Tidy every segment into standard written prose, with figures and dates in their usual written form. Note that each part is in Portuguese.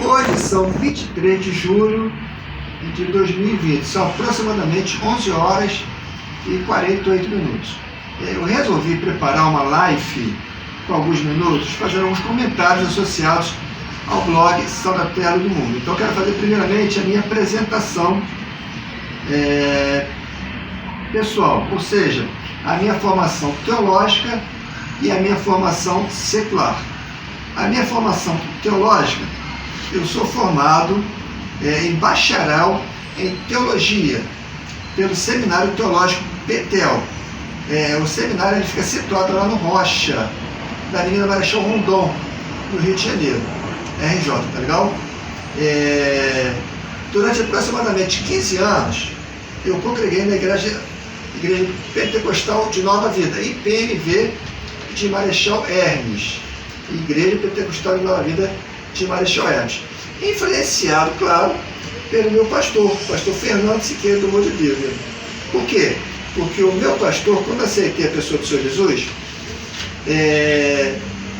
Hoje são 23 de julho de 2020, são aproximadamente 11 horas e 48 minutos. Eu resolvi preparar uma live com alguns minutos, fazendo alguns comentários associados ao blog Sal da Terra do Mundo. Então eu quero fazer primeiramente a minha apresentação pessoal, ou seja, a minha formação teológica e a minha formação secular. A minha formação teológica, eu sou formado em bacharel em teologia pelo Seminário Teológico Betel. O seminário ele fica situado lá no Rocha, da Avenida Marechal Rondon, no Rio de Janeiro, RJ, tá legal? Durante aproximadamente 15 anos, eu congreguei na Igreja Pentecostal de Nova Vida, IPNV de Marechal Hermes, Igreja Pentecostal de Nova Vida de Marechal Hermes, influenciado, claro, pelo meu pastor Fernando Siqueira do Amor de Deus. Por quê? Porque o meu pastor, quando aceitei a pessoa do Senhor Jesus,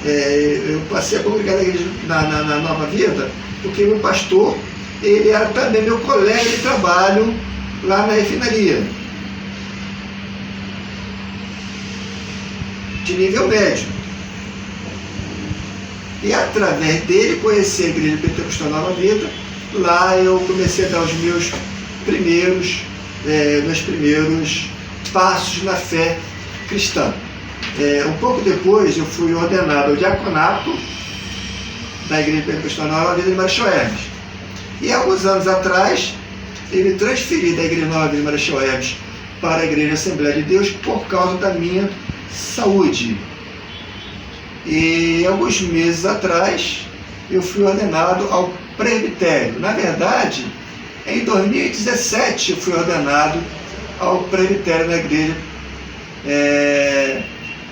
eu passei a congregar na igreja na Nova Vida, porque meu pastor, ele era também meu colega de trabalho lá na refinaria, de nível médio. E através dele conheci a Igreja Pentecostal Nova Vida. Lá eu comecei a dar os meus primeiros passos na fé cristã. Um pouco depois eu fui ordenado ao diaconato da Igreja Pentecostal Nova Vida de Marechal Hermes. E alguns anos atrás eu me transferi da Igreja Nova Vida de Marechal Hermes para a Igreja Assembleia de Deus por causa da minha saúde. E alguns meses atrás eu fui ordenado ao presbitério. Na verdade, em 2017 eu fui ordenado ao presbitério na igreja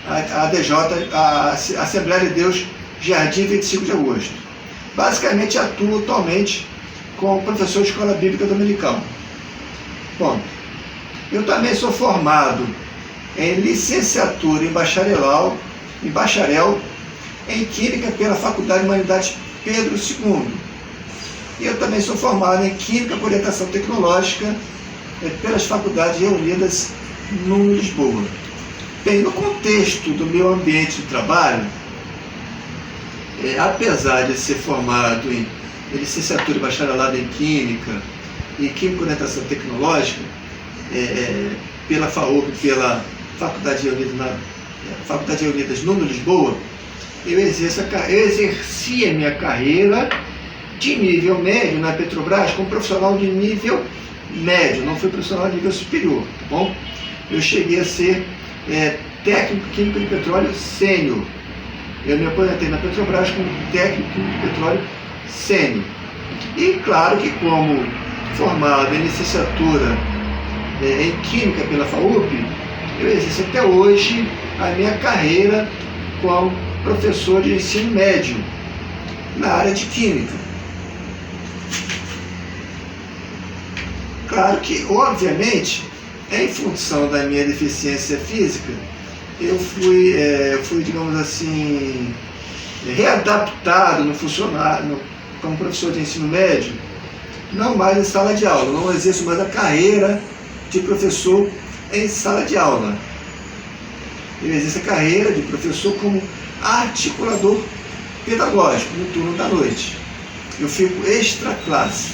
ADJ, a Assembleia de Deus Jardim 25 de Agosto. Basicamente atuo atualmente como professor de escola bíblica dominical. Bom, eu também sou formado em licenciatura em bacharel em Química pela Faculdade de Humanidades Pedro II. E eu também sou formado em Química por Orientação Tecnológica pelas Faculdades Reunidas no Lisboa. Bem, no contexto do meu ambiente de trabalho, apesar de ser formado em licenciatura e bacharelado em Química e Química por Orientação Tecnológica pela FAUP, pela Faculdade Reunidas no Lisboa, eu exerci a minha carreira de nível médio na Petrobras como profissional de nível médio, não fui profissional de nível superior, tá bom? Eu cheguei a ser técnico químico de petróleo sênior. Eu me aposentei na Petrobras como técnico químico de petróleo sênior. E claro que como formado em licenciatura em Química pela FAUP, eu exerço até hoje a minha carreira como professor de ensino médio na área de Química. Claro que, obviamente, em função da minha deficiência física, eu fui, digamos assim, readaptado como professor de ensino médio, não mais em sala de aula, não exerço mais a carreira de professor em sala de aula. Eu exerço a carreira de professor como articulador pedagógico no turno da noite. Eu fico extra classe.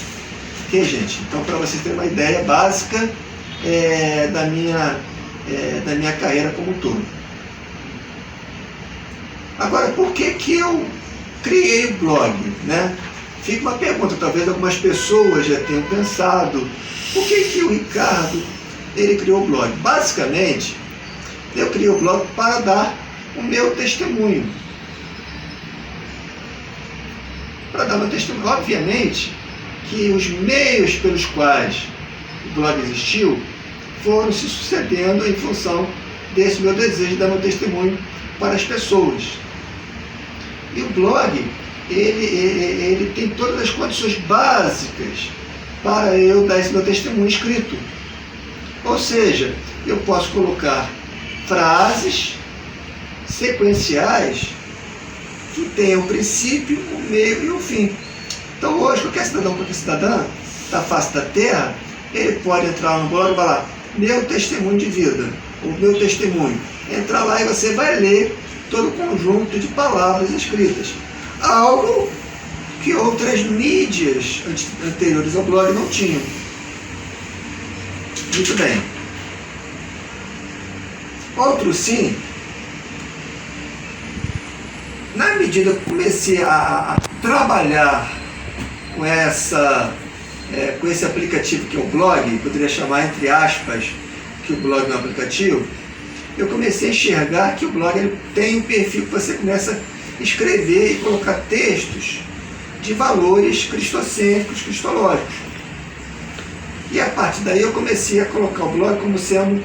Ok, gente? Então, para vocês terem uma ideia básica da minha carreira como um todo. Agora, por que eu criei o blog, né? Fica uma pergunta, talvez algumas pessoas já tenham pensado, por que o Ricardo ele criou o blog? Basicamente, eu criei o blog para dar o meu testemunho. Para dar o meu testemunho. Obviamente que os meios pelos quais o blog existiu foram se sucedendo em função desse meu desejo de dar meu testemunho para as pessoas. E o blog, ele tem todas as condições básicas para eu dar esse meu testemunho escrito. Ou seja, eu posso colocar frases sequenciais que tenham o princípio, o meio e o fim. Então hoje, qualquer cidadã da face da terra, ele pode entrar no blog e falar, meu testemunho de vida, o meu testemunho. Entrar lá e você vai ler todo o conjunto de palavras escritas. Algo que outras mídias anteriores ao blog não tinham. Muito bem. Outro sim, na medida que eu comecei a trabalhar com esse aplicativo que é o blog, poderia chamar entre aspas que o blog é um aplicativo, eu comecei a enxergar que o blog ele tem um perfil que você começa a escrever e colocar textos de valores cristocêntricos, cristológicos. E a partir daí eu comecei a colocar o blog como sendo,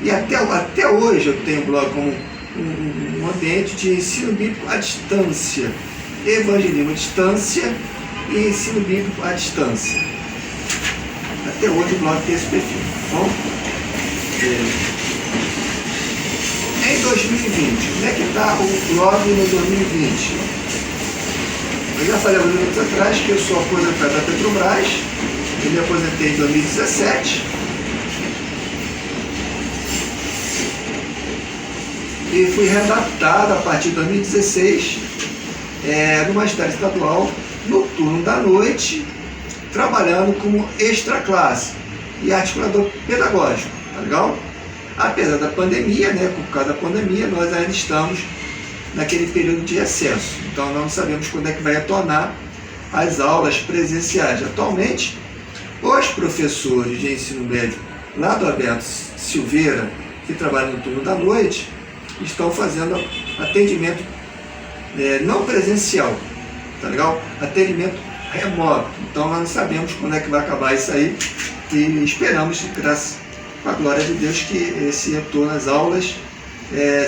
e até hoje eu tenho o blog como um ambiente de ensino bíblico à distância, evangelismo à distância e ensino bíblico à distância. Até hoje o blog tem esse perfil. Bom, em 2020, como é que está o blog no 2020? Eu já falei alguns minutos atrás que eu sou aposentado da Petrobras, eu me aposentei em 2017 e fui readaptado a partir de 2016 no magistério estadual, no turno da noite, trabalhando como extra classe e articulador pedagógico, tá legal? Apesar da pandemia, por causa da pandemia, nós ainda estamos naquele período de recesso, então não sabemos quando é que vai retornar as aulas presenciais. Atualmente, os professores de ensino médio lá do Alberto Silveira, que trabalham no turno da noite, estão fazendo atendimento não presencial, tá legal? Atendimento remoto. Então nós não sabemos quando é que vai acabar isso aí e esperamos, graças à glória de Deus, que esse retorno às aulas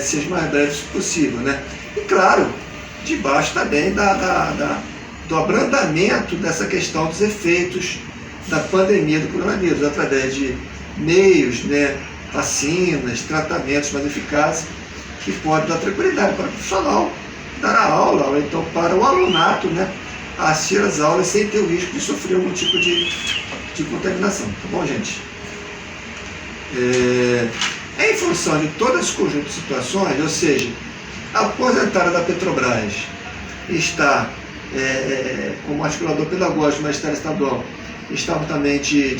seja o mais breve possível, E claro, debaixo também do abrandamento dessa questão dos efeitos da pandemia do coronavírus, através de meios, vacinas, tratamentos mais eficazes, que podem dar tranquilidade para o profissional dar a aula, ou então para o alunato, assistir às aulas sem ter o risco de sofrer algum tipo de contaminação. Tá bom, gente? Em função de todo esse conjunto de situações, ou seja, a aposentada da Petrobras está como articulador pedagógico do magistério estadual, estava também de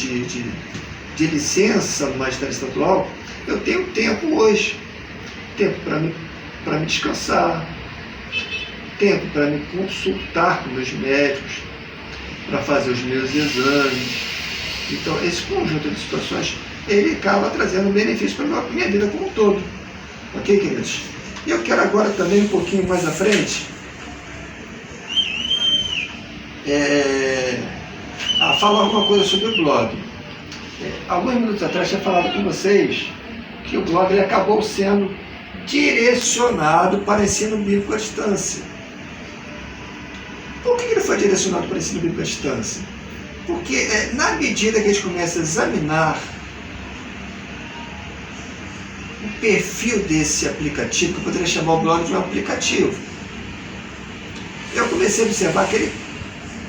licença no magistério estadual, eu tenho tempo hoje, tempo para me descansar, tempo para me consultar com meus médicos, para fazer os meus exames. Então, esse conjunto de situações, ele acaba trazendo benefício para a minha vida como um todo. Ok, queridos? E eu quero agora também, um pouquinho mais à frente, falar alguma coisa sobre o blog. Alguns minutos atrás eu tinha falado com vocês que o blog ele acabou sendo direcionado para ensino bíblico à distância. Por que ele foi direcionado para ensino bíblico à distância? Porque na medida que a gente começa a examinar o perfil desse aplicativo, que eu poderia chamar o blog de um aplicativo, eu comecei a observar que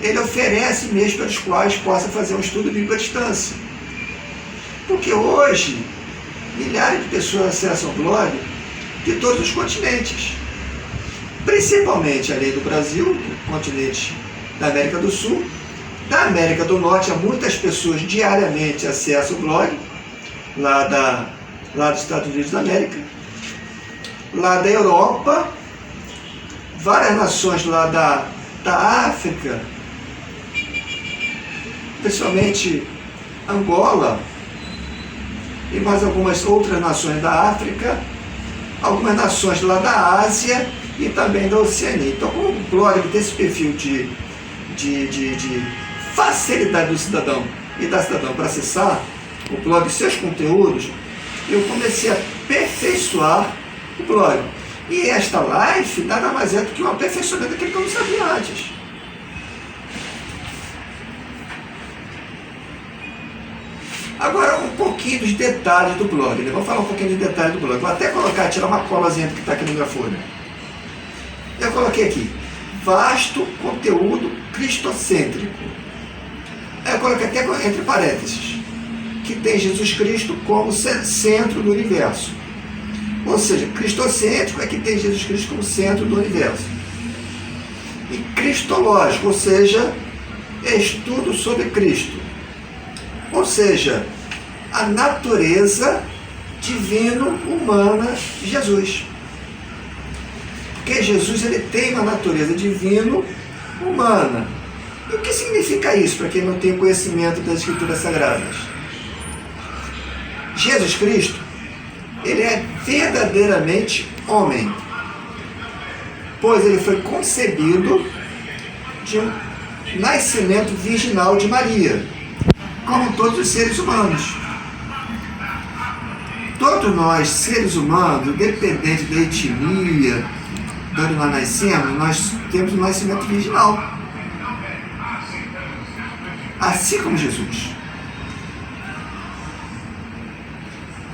ele oferece meios pelos quais possa fazer um estudo bíblico à distância. Porque hoje, milhares de pessoas acessam o blog de todos os continentes. Principalmente ali do Brasil, do continente da América do Sul. Da América do Norte, há muitas pessoas diariamente acessam o blog, lá dos Estados Unidos da América. Lá da Europa, várias nações lá da África, principalmente Angola, e mais algumas outras nações da África, algumas nações lá da Ásia e também da Oceania. Então, como o blog tem esse perfil de facilidade do cidadão e da cidadã para acessar o blog e seus conteúdos, eu comecei a aperfeiçoar o blog. E esta live nada mais é do que um aperfeiçoamento daquilo que eu não sabia antes. Agora, um pouquinho dos detalhes do blog. Vamos falar um pouquinho de detalhes do blog. Vou até tirar uma colazinha que está aqui no minha folha. Eu coloquei aqui vasto conteúdo cristocêntrico. Aí eu coloquei até entre parênteses, que tem Jesus Cristo como centro do universo. Ou seja, cristocêntrico é que tem Jesus Cristo como centro do universo. E cristológico, ou seja, é estudo sobre Cristo. Ou seja, a natureza divino-humana de Jesus. Porque Jesus ele tem uma natureza divino-humana. E o que significa isso para quem não tem conhecimento das Escrituras Sagradas? Jesus Cristo, ele é verdadeiramente homem, pois ele foi concebido de um nascimento virginal de Maria, como todos os seres humanos. Todos nós, seres humanos, independente da etnia, de onde nós nascemos, nós temos um nascimento virginal. Assim como Jesus.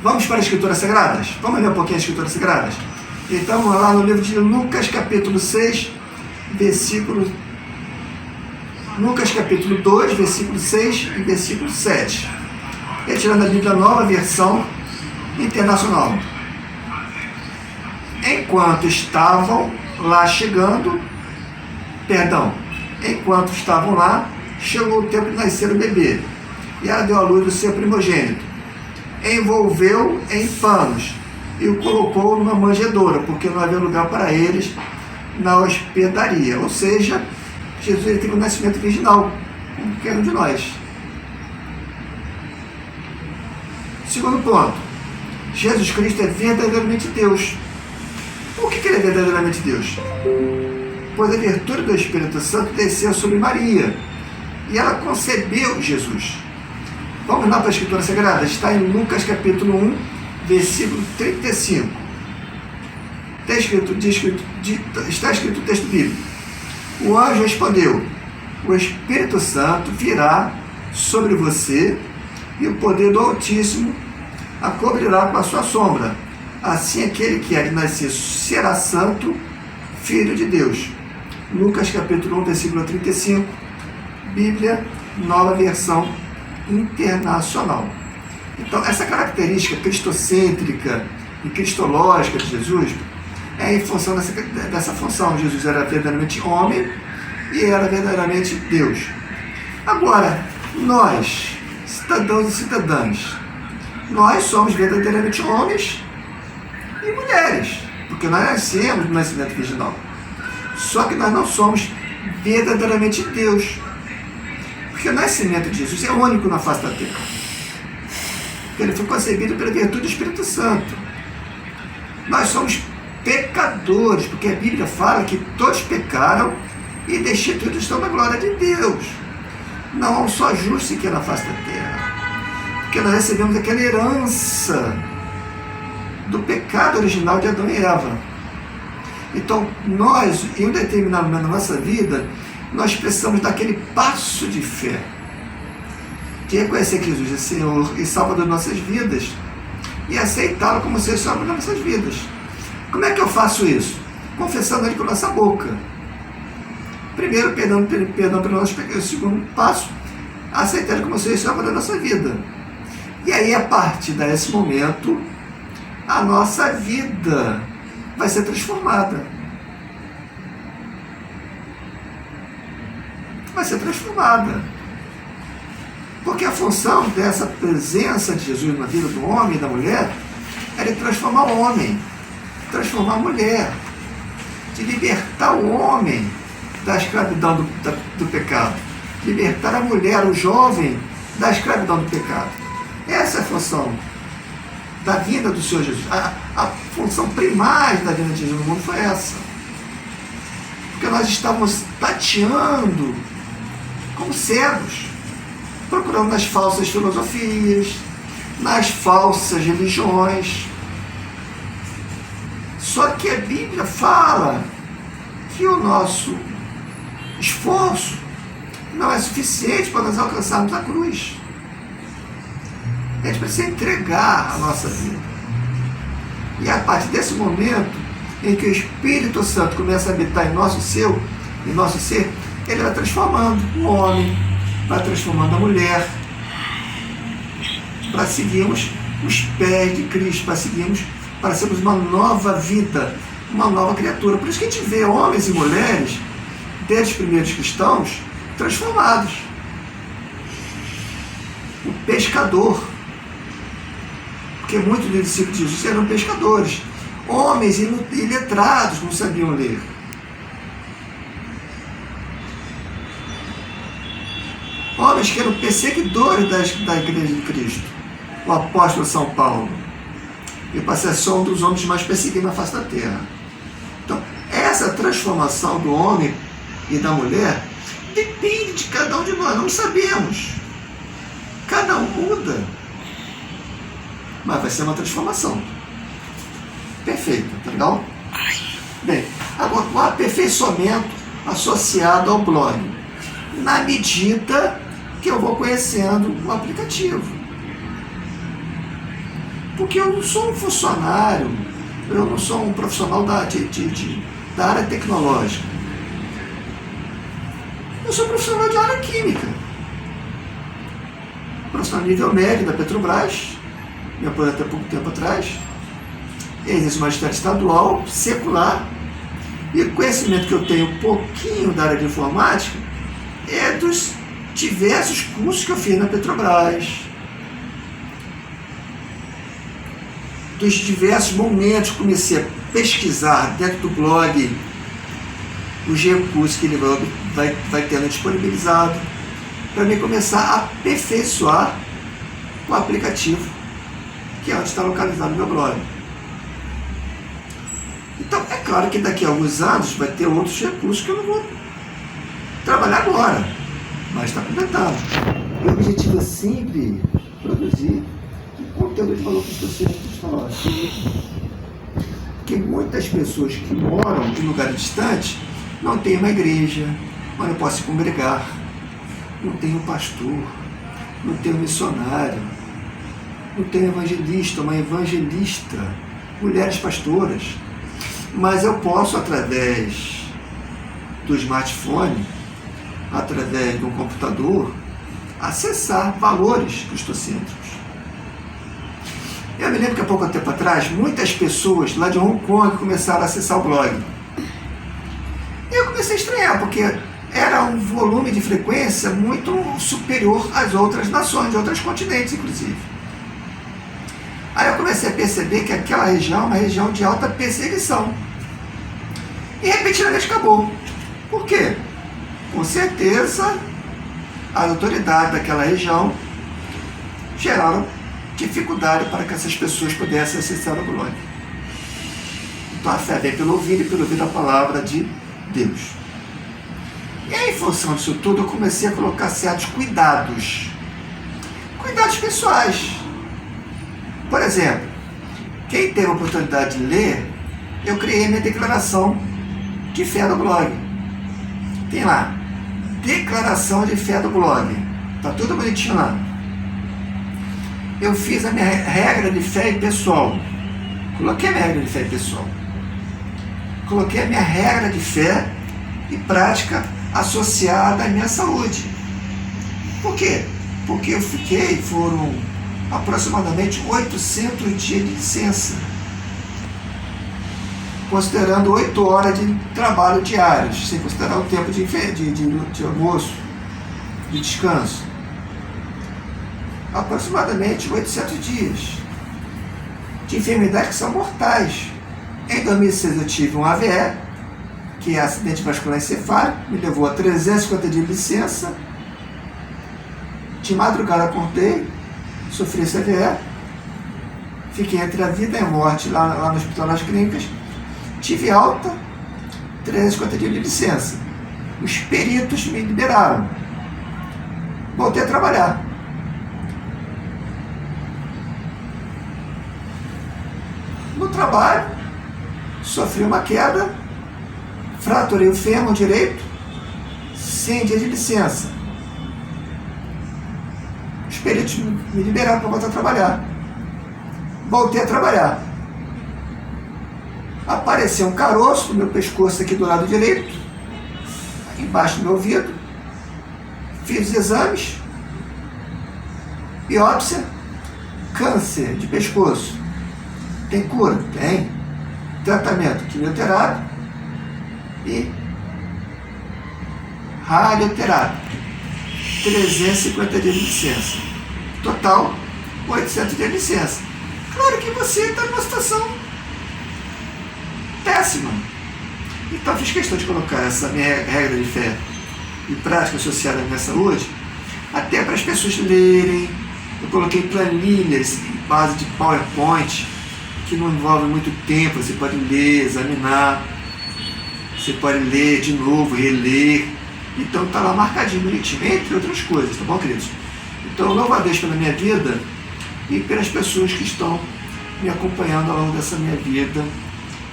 Vamos para as Escrituras Sagradas? Vamos ler um pouquinho as Escrituras Sagradas? Então, vamos lá no livro de Lucas, capítulo 6, versículo... Lucas, capítulo 2, versículo 6 e versículo 7. Retirando a Bíblia Nova Versão Internacional. Enquanto estavam lá, chegou o tempo de nascer o bebê, e ela deu à luz o seu primogênito, envolveu em panos e o colocou numa manjedoura, porque não havia lugar para eles na hospedaria. Ou seja, Jesus ele teve um nascimento virginal, como qualquer um de nós. Segundo ponto, Jesus Cristo é verdadeiramente Deus. Por que ele é verdadeiramente Deus? Pois a virtude do Espírito Santo desceu sobre Maria, e ela concebeu Jesus. Vamos lá para a Escritura Sagrada? Está em Lucas capítulo 1, versículo 35. Está escrito o texto bíblico. O anjo respondeu: o Espírito Santo virá sobre você, e o poder do Altíssimo a cobrirá com a sua sombra. Assim aquele que há de nascer será santo, filho de Deus. Lucas capítulo 1, versículo 35, Bíblia Nova Versão Internacional. Então, essa característica cristocêntrica e cristológica de Jesus é em função dessa função. Jesus era verdadeiramente homem e era verdadeiramente Deus. Agora, nós, cidadãos e cidadãs, nós somos verdadeiramente homens e mulheres, porque nós nascemos no nascimento virginal. Só que nós não somos verdadeiramente Deus, porque o nascimento de Jesus é único na face da terra, porque ele foi concebido pela virtude do Espírito Santo. Nós somos pecadores, porque a Bíblia fala que todos pecaram e destituídos estão da glória de Deus. Não há um só justo sequer na face da terra, porque nós recebemos aquela herança do pecado original de Adão e Eva. Então, nós, em um determinado momento da nossa vida, nós precisamos daquele passo de fé, de reconhecer que Jesus é Senhor e Salvador de nossas vidas, e aceitá-lo como Senhor e Salvador de nossas vidas. Como é que eu faço isso? Confessando Ele com a nossa boca. Primeiro, perdão pelos nossos pecados. Segundo passo, aceitar Ele como Senhor e Salvador da nossa vida. E aí, a partir desse momento, a nossa vida vai ser transformada. Vai ser transformada. Porque a função dessa presença de Jesus na vida do homem e da mulher é de transformar o homem, transformar a mulher, de libertar o homem da escravidão do pecado, libertar a mulher, o jovem, da escravidão do pecado. Essa é a função da vinda do Senhor Jesus. A função primária da vinda de Jesus no mundo foi essa. Porque nós estávamos tateando como cegos, procurando nas falsas filosofias, nas falsas religiões. Só que a Bíblia fala que o nosso esforço não é suficiente para nós alcançarmos a cruz. A gente precisa entregar a nossa vida. E a partir desse momento em que o Espírito Santo começa a habitar em nosso ser, em nosso ser, ele vai transformando o homem, vai transformando a mulher, para seguirmos os pés de Cristo, para sermos uma nova vida, uma nova criatura. Por isso que a gente vê homens e mulheres, desde os primeiros cristãos, transformados. O pescador, porque muitos dos discípulos de Jesus eram pescadores, homens iletrados, não sabiam ler. Homens que eram perseguidores da igreja de Cristo. O apóstolo São Paulo, ele passa a ser um dos homens mais perseguidos na face da terra. Então, essa transformação do homem e da mulher depende de cada um de nós, não sabemos. Cada um muda, mas vai ser uma transformação perfeita, tá legal? Bem, agora o aperfeiçoamento associado ao blog, na medida que eu vou conhecendo o aplicativo. Porque eu não sou um funcionário, eu não sou um profissional da área tecnológica. Eu sou profissional de área química. Profissional nível médio da Petrobras, me aposentei há pouco tempo atrás. Existe uma magistério estadual, secular, e o conhecimento que eu tenho um pouquinho da área de informática é dos diversos cursos que eu fiz na Petrobras. Dos diversos momentos que comecei a pesquisar dentro do blog os recursos que ele vai tendo disponibilizado para mim começar a aperfeiçoar o aplicativo que é onde está localizado o meu blog. Então é claro que daqui a alguns anos vai ter outros recursos que eu não vou trabalhar agora, mas está completado. E o objetivo é sempre produzir conteúdo de valor para os docentes. Porque muitas pessoas que moram em lugares distantes não têm uma igreja onde eu posso se congregar, não tem um pastor, não tem um missionário, não tem um evangelista, uma evangelista, mulheres pastoras. Mas eu posso, através do smartphone, através de um computador, acessar valores cristocêntricos. Eu me lembro que há pouco tempo atrás, muitas pessoas lá de Hong Kong começaram a acessar o blog. E eu comecei a estranhar, porque era um volume de frequência muito superior às outras nações, de outros continentes, inclusive. Aí eu comecei a perceber que aquela região é uma região de alta perseguição. E repentinamente acabou. Por quê? Com certeza, as autoridades daquela região geraram dificuldade para que essas pessoas pudessem acessar o blog. Então a fé vem pelo ouvir e pelo ouvir a palavra de Deus. E aí, em função disso tudo, eu comecei a colocar certos cuidados pessoais. Por exemplo, quem teve a oportunidade de ler, eu criei minha declaração de fé do blog. Tem lá, declaração de fé do blog. Tá tudo bonitinho lá. Eu fiz a minha regra de fé pessoal. Coloquei a minha regra de fé pessoal. Coloquei a minha regra de fé e prática associada à minha saúde. Por quê? Porque foram aproximadamente 800 dias de licença, considerando 8 horas de trabalho diários, sem considerar o tempo de almoço, de descanso. Aproximadamente 800 dias de enfermidades que são mortais. Em 2006 eu tive um AVE, que é acidente vascular encefálico, me levou a 350 dias de licença. De madrugada acordei, sofri esse AVE, fiquei entre a vida e a morte lá no Hospital das Clínicas, tive alta, 350 dias de licença. Os peritos me liberaram. Voltei a trabalhar. No trabalho, sofri uma queda, fraturei o fêmur direito, 100 dias de licença. Os peritos me liberaram para voltar a trabalhar. Voltei a trabalhar. Apareceu um caroço no meu pescoço aqui do lado direito, embaixo do meu ouvido, fiz os exames, biópsia, câncer de pescoço. Tem cura? Tem. Tratamento quimioterápico e radioterápico. 350 dias de licença. Total, 800 dias de licença. Claro que você está numa situação péssima. Então fiz questão de colocar essa minha regra de fé e prática associada à minha saúde, até para as pessoas lerem. Eu coloquei planilhas em base de PowerPoint, que não envolve muito tempo, você pode ler, examinar, você pode ler de novo, reler. Então está lá marcadinho, bonitinho, entre outras coisas, tá bom, queridos? Então eu louvo a Deus pela minha vida e pelas pessoas que estão me acompanhando ao longo dessa minha vida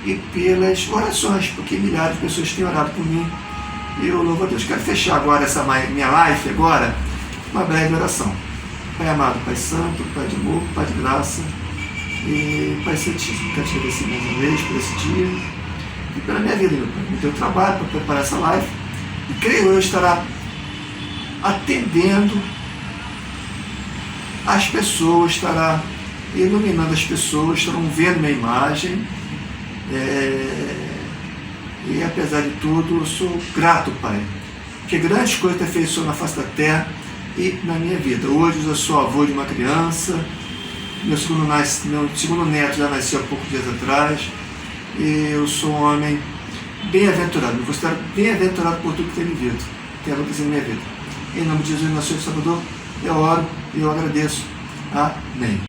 e pelas orações, porque milhares de pessoas têm orado por mim e eu louvo a Deus. Quero fechar agora essa minha live agora, uma breve oração. Pai amado, Pai Santo, Pai de amor, Pai de graça e Pai Santíssimo, quero te agradecer mais uma vez por esse dia e pela minha vida, meu Pai, no teu trabalho para preparar essa live, e creio eu estará atendendo as pessoas, estará iluminando as pessoas, estarão vendo minha imagem, e apesar de tudo eu sou grato, Pai, porque grandes coisas tem feito na face da terra e na minha vida. Hoje eu sou avô de uma criança, meu segundo neto já nasceu há poucos dias atrás, e eu sou um homem bem-aventurado, me considero bem-aventurado por tudo que tem vivido, tem acontecido na minha vida. Em nome de Jesus, nosso Senhor e Salvador, eu oro e eu agradeço. Amém.